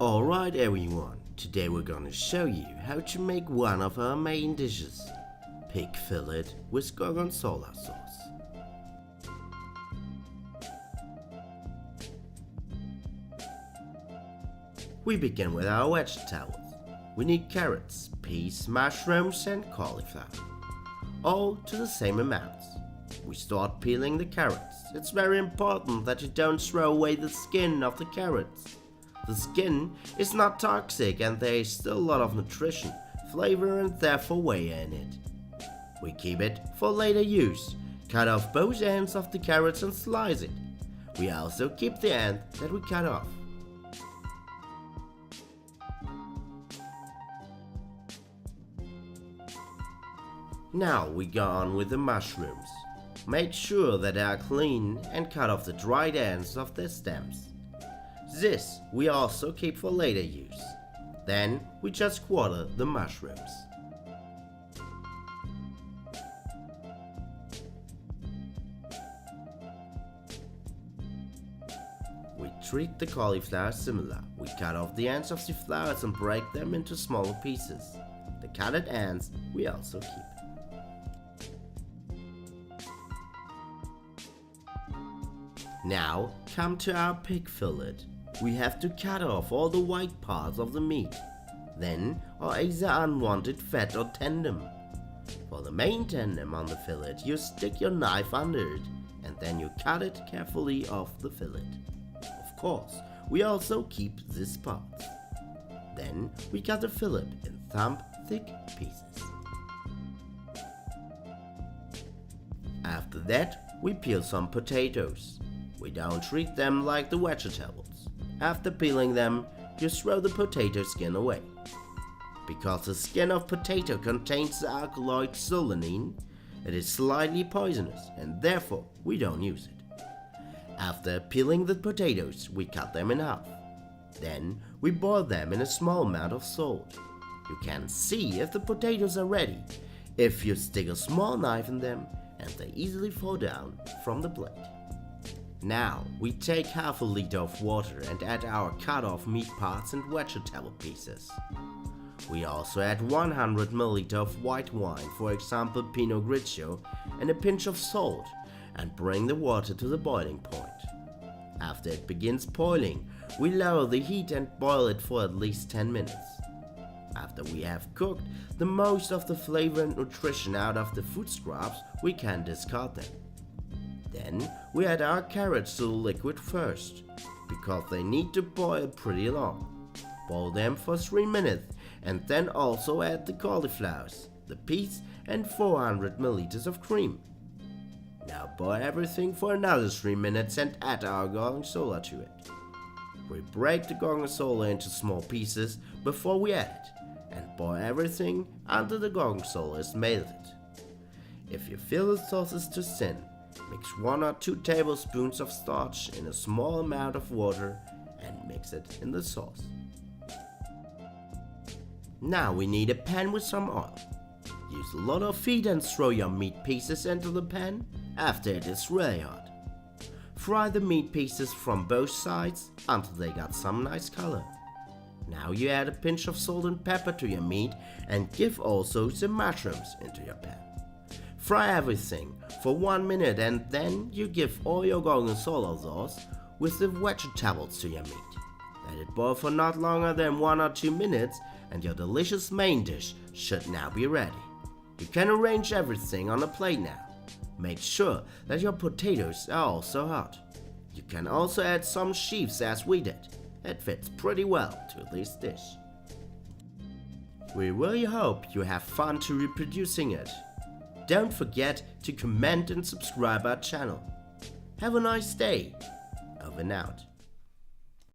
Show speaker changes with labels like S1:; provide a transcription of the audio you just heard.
S1: Alright everyone, today we're gonna show you how to make one of our main dishes, pig fillet with Gorgonzola sauce. We begin with our vegetables. We need carrots, peas, mushrooms and cauliflower, all to the same amounts. We start peeling the carrots. It's very important that you don't throw away the skin of the carrots. The skin is not toxic and there is still a lot of nutrition, flavor and therefore weight in it. We keep it for later use. Cut off both ends of the carrots and slice it. We also keep the end that we cut off. Now we go on with the mushrooms. Make sure that they are clean and cut off the dried ends of their stems. This we also keep for later use. Then we just quarter the mushrooms. We treat the cauliflower similar. We cut off the ends of the flowers and break them into smaller pieces. The cutted ends we also keep. Now come to our pig fillet. We have to cut off all the white parts of the meat, then or either unwanted fat or tendon. For the main tendon on the fillet, you stick your knife under it and then you cut it carefully off the fillet. Of course, we also keep this part. Then we cut the fillet in thumb-thick pieces. After that, we peel some potatoes. We don't treat them like the vegetables. After peeling them, you throw the potato skin away. Because the skin of potato contains the alkaloid solanine, it is slightly poisonous and therefore we don't use it. After peeling the potatoes, we cut them in half. Then we boil them in a small amount of salt. You can see if the potatoes are ready if you stick a small knife in them and they easily fall down from the plate. Now we take half a liter of water and add our cut off meat parts and vegetable pieces. We also add 100 ml of white wine, for example pinot grigio, and a pinch of salt and bring the water to the boiling point. After it begins boiling, we lower the heat and boil it for at least 10 minutes. After we have cooked the most of the flavor and nutrition out of the food scraps, we can discard them. Then we add our carrots to the liquid first, because they need to boil pretty long. Boil them for 3 minutes and then also add the cauliflowers, the peas and 400 ml of cream. Now boil everything for another 3 minutes and add our gorgonzola to it. We break the gorgonzola into small pieces before we add it and boil everything until the gorgonzola is melted. If you feel the sauce is too thin, mix 1 or 2 tablespoons of starch in a small amount of water and mix it in the sauce. Now we need a pan with some oil. Use a lot of heat and throw your meat pieces into the pan after it is really hot. Fry the meat pieces from both sides until they got some nice color. Now you add a pinch of salt and pepper to your meat and give also the mushrooms into your pan. Fry everything for 1 minute and then you give all your gorgonzola sauce with the vegetables to your meat. Let it boil for not longer than 1 or 2 minutes and your delicious main dish should now be ready. You can arrange everything on a plate now. Make sure that your potatoes are also hot. You can also add some sheaves as we did. It fits pretty well to this dish. We really hope you have fun to reproducing it. Don't forget to comment and subscribe our channel. Have a nice day. Over and out.